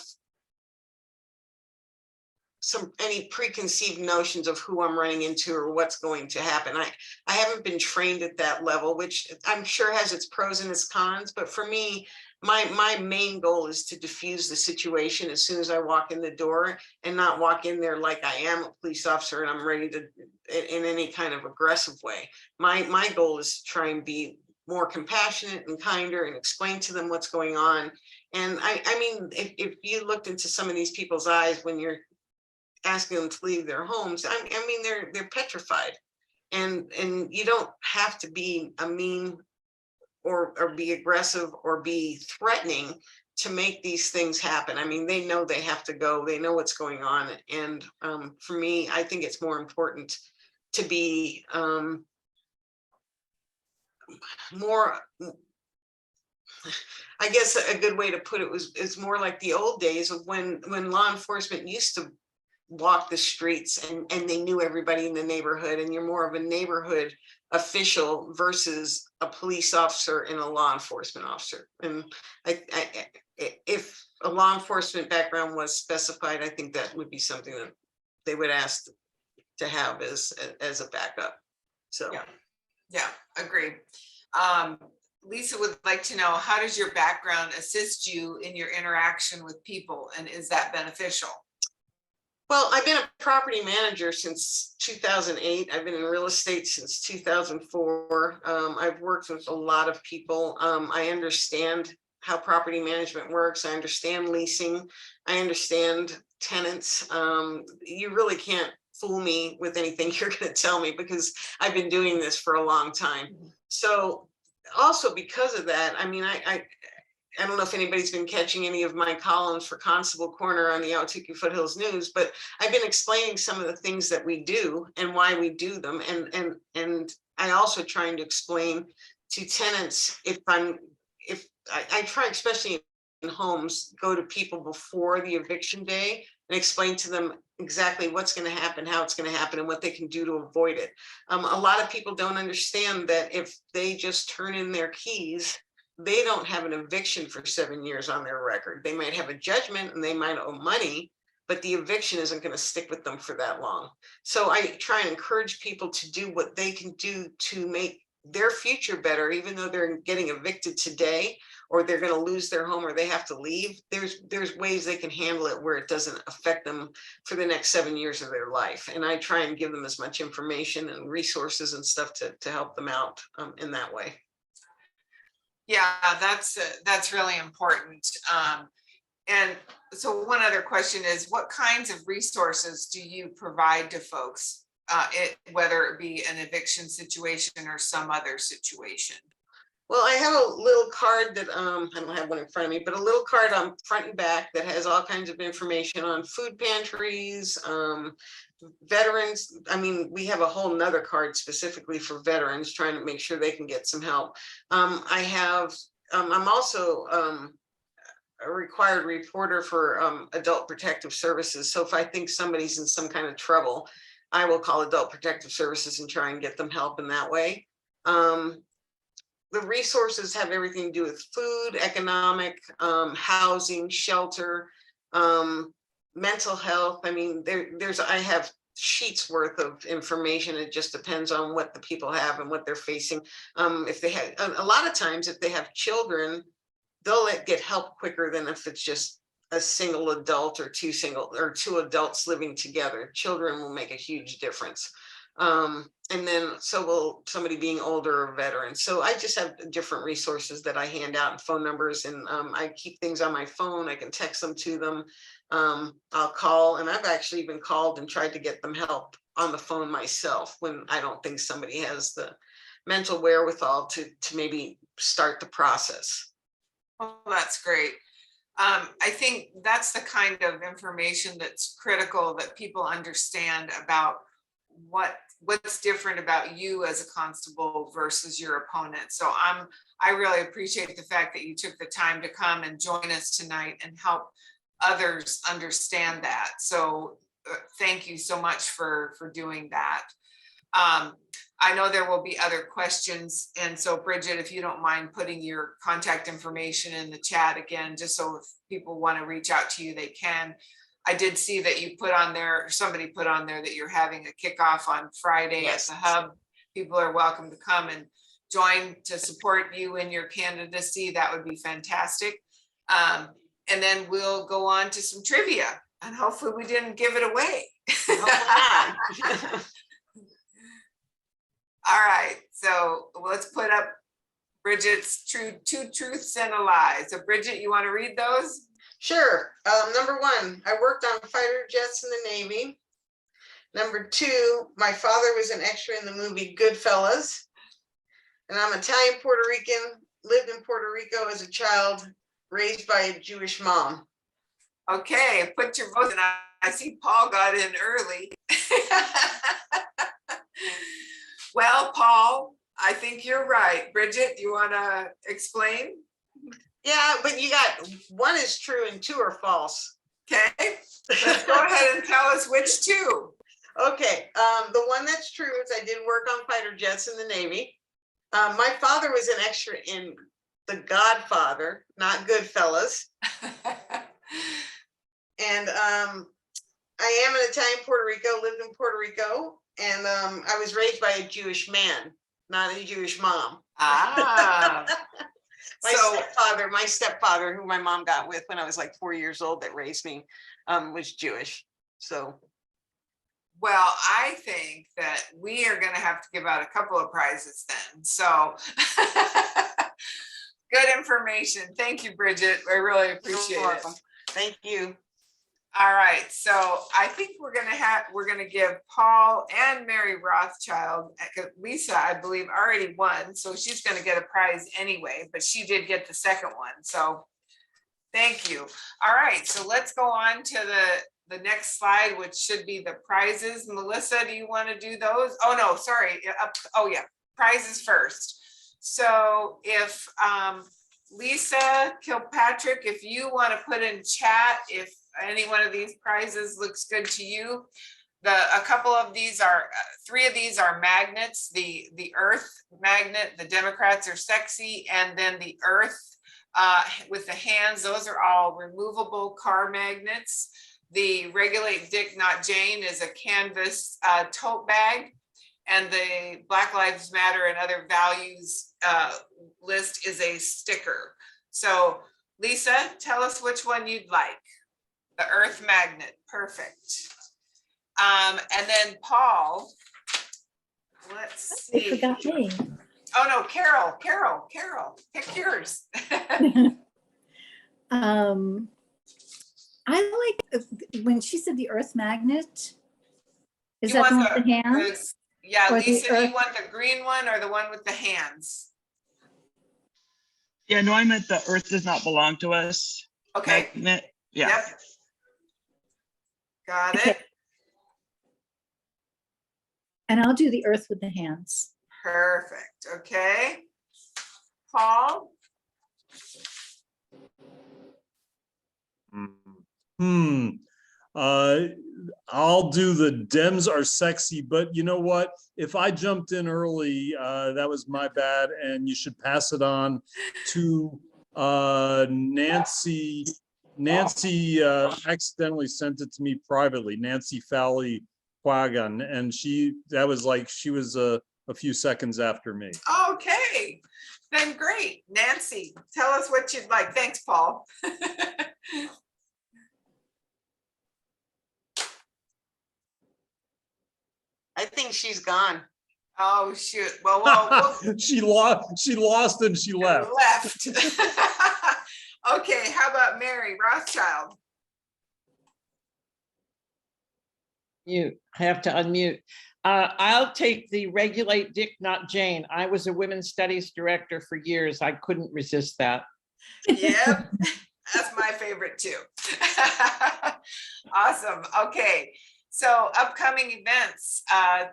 any preconceived notions of who I'm running into or what's going to happen. I haven't been trained at that level, which I'm sure has its pros and its cons. But for me, my main goal is to diffuse the situation as soon as I walk in the door, and not walk in there like I am a police officer and I'm ready to in any kind of aggressive way. My goal is to try and be more compassionate and kinder and explain to them what's going on. And I mean, if you looked into some of these people's eyes when you're asking them to leave their homes, I mean, they're petrified, and you don't have to be a mean or be aggressive or be threatening to make these things happen. I mean, they know they have to go, they know what's going on. And for me, I think it's more important to be more, I guess a good way to put it is more like the old days of when law enforcement used to walk the streets and they knew everybody in the neighborhood, and you're more of a neighborhood official versus a police officer and a law enforcement officer. And if a law enforcement background was specified, I think that would be something that they would ask to have as a backup. So yeah, agree. Lisa would like to know, how does your background assist you in your interaction with people, and is that beneficial? Well, I've been a property manager since 2008. I've been in real estate since 2004. I've worked with a lot of people. I understand how property management works. I understand leasing. I understand tenants. You really can't fool me with anything you're going to tell me, because I've been doing this for a long time. So also because of that, I mean, I don't know if anybody's been catching any of my columns for Constable Corner on the Tukee Foothills News, but I've been explaining some of the things that we do and why we do them. And I also trying to explain to tenants, if I try, especially in homes, go to people before the eviction day and explain to them exactly what's going to happen, how it's going to happen, and what they can do to avoid it. A lot of people don't understand that if they just turn in their keys, they don't have an eviction for 7 years on their record. They might have a judgment and they might owe money, but the eviction isn't going to stick with them for that long. So I try and encourage people to do what they can do to make their future better, even though they're getting evicted today, or they're going to lose their home, or they have to leave. There's ways they can handle it where it doesn't affect them for the next 7 years of their life. And I try and give them as much information and resources and stuff to help them out in that way. Yeah, that's really important. And so one other question is, what kinds of resources do you provide to folks, whether it be an eviction situation or some other situation? Well, I have a little card that I don't have one in front of me, but a little card on front and back that has all kinds of information on food pantries, veterans. I mean, we have a whole nother card specifically for veterans, trying to make sure they can get some help. I'm also a required reporter for Adult Protective Services. So if I think somebody's in some kind of trouble, I will call Adult Protective Services and try and get them help in that way. The resources have everything to do with food, economic, housing, shelter, mental health. I mean, I have sheets worth of information. It just depends on what the people have and what they're facing. If they have, a lot of times, if they have children, they'll get help quicker than if it's just a single adult or two adults living together. Children will make a huge difference. And then so will somebody being older or veteran. So I just have different resources that I hand out, and phone numbers, and I keep things on my phone. I can text them to them. I'll call, and I've actually even called and tried to get them help on the phone myself when I don't think somebody has the mental wherewithal to maybe start the process. Well, that's great. I think that's the kind of information that's critical, that people understand about what's different about you as a constable versus your opponent. So I really appreciate the fact that you took the time to come and join us tonight and help others understand that. So thank you so much for doing that. I know there will be other questions. And so Bridget, if you don't mind putting your contact information in the chat again, just so if people want to reach out to you, they can. I did see that you put on there, or somebody put on there that you're having a kickoff on Friday at the Hub. People are welcome to come and join to support you in your candidacy. That would be fantastic. And then we'll go on to some trivia and hopefully we didn't give it away. All right, so let's put up Bridget's two truths and a lie. So Bridget, you want to read those? Sure. Number one, I worked on fighter jets in the Navy. Number two, my father was an extra in the movie Goodfellas. And I'm Italian Puerto Rican, lived in Puerto Rico as a child, raised by a Jewish mom. Okay, put your vote in. I see Paul got in early. Well, Paul, I think you're right. Bridget, you want to explain? Yeah, but you got one is true and two are false. Okay, let's go ahead and tell us which two. Okay, the one that's true is I did work on fighter jets in the Navy. My father was an extra in The Godfather, not Goodfellas. And I am an Italian Puerto Rico, lived in Puerto Rico, and I was raised by a Jewish man, not a Jewish mom. Ah. My stepfather, who my mom got with when I was like 4 years old, that raised me, was Jewish. So. Well, I think that we are going to have to give out a couple of prizes then. So good information. Thank you, Bridget. I really appreciate it. Thank you. All right, so I think we're gonna give Paul and Mary Rothschild, Lisa, I believe, already won, so she's gonna get a prize anyway, but she did get the second one, so thank you. All right, so let's go on to the next slide, which should be the prizes. Melissa, do you want to do those? Oh no, sorry. Oh yeah, prizes first. So if Lisa Kilpatrick, if you want to put in chat if any one of these prizes looks good to you. A couple of these are, three of these are magnets. The Earth magnet, the Democrats are sexy, and then the Earth with the hands, those are all removable car magnets. The Regulate Dick Not Jane is a canvas tote bag, and the Black Lives Matter and Other Values list is a sticker. So Lisa, tell us which one you'd like. The Earth magnet, perfect. And then Paul, let's see. They forgot me. Oh no, Carol, pick yours. I like when she said the Earth magnet. Is You that the one want with the hands? Yeah, Or the Lisa, do you Earth- want the green one or the one with the hands? Yeah, no, I meant the Earth does not belong to us. Okay. Magnet. Yeah. Yep. Got Okay. it. And I'll do the Earth with the hands. Perfect. Okay. Paul? I'll do the Dems are sexy, but you know what? If I jumped in early, that was my bad, and you should pass it on to Nancy. Nancy accidentally sent it to me privately, Nancy Fowley Quagan, and she was a few seconds after me. Okay, then great. Nancy, tell us what you'd like. Thanks, Paul. I think she's gone. Oh, shoot. Well, She lost and she left. Okay, how about Mary Rothschild? Mute. I have to unmute. I'll take the Regulate Dick Not Jane. I was a women's studies director for years. I couldn't resist that. Yep, that's my favorite too. Awesome. Okay, so upcoming events.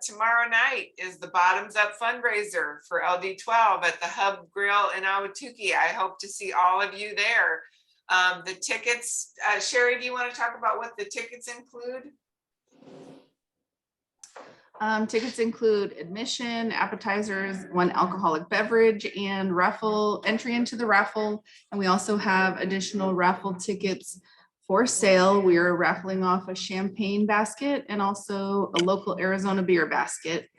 Tomorrow night is the Bottoms Up fundraiser for LD12 at the Hub Grill in Ahwatukee. I hope to see all of you there. The tickets, Sherry, do you want to talk about what the tickets include? Tickets include admission, appetizers, 1 alcoholic beverage, and raffle entry into the raffle. And we also have additional raffle tickets for sale. We are raffling off a champagne basket and also a local Arizona beer basket.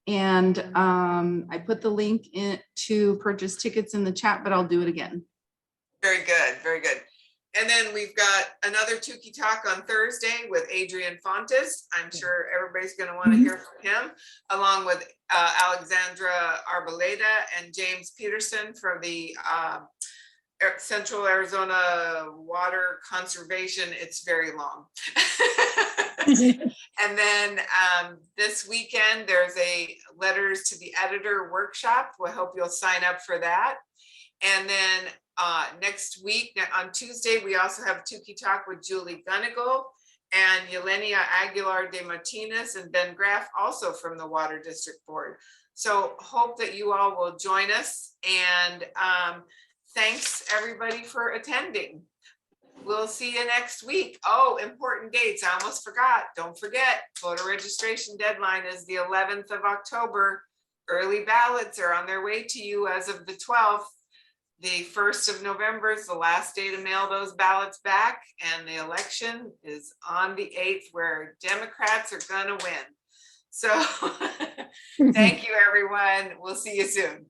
And I put the link in to purchase tickets in the chat, but I'll do it again. Very good, very good. And then we've got another Tukee Talk on Thursday with Adrian Fontes. I'm sure everybody's going to want to hear from him, along with Alexandra Arboleda and James Peterson from the Central Arizona Water Conservation. It's very long. And then this weekend, there's a Letters to the Editor workshop. We hope you'll sign up for that. And then next week on Tuesday, we also have Tukee Talk with Julie Gunnigal and Yelenia Aguilar de Martinez and Ben Graff, also from the Water District Board. So hope that you all will join us, and thanks everybody for attending. We'll see you next week. Oh, important dates. I almost forgot. Don't forget, voter registration deadline is the 11th of October. Early ballots are on their way to you as of the 12th. The 1st of November is the last day to mail those ballots back, and the election is on the 8th, where Democrats are gonna win. So thank you, everyone. We'll see you soon.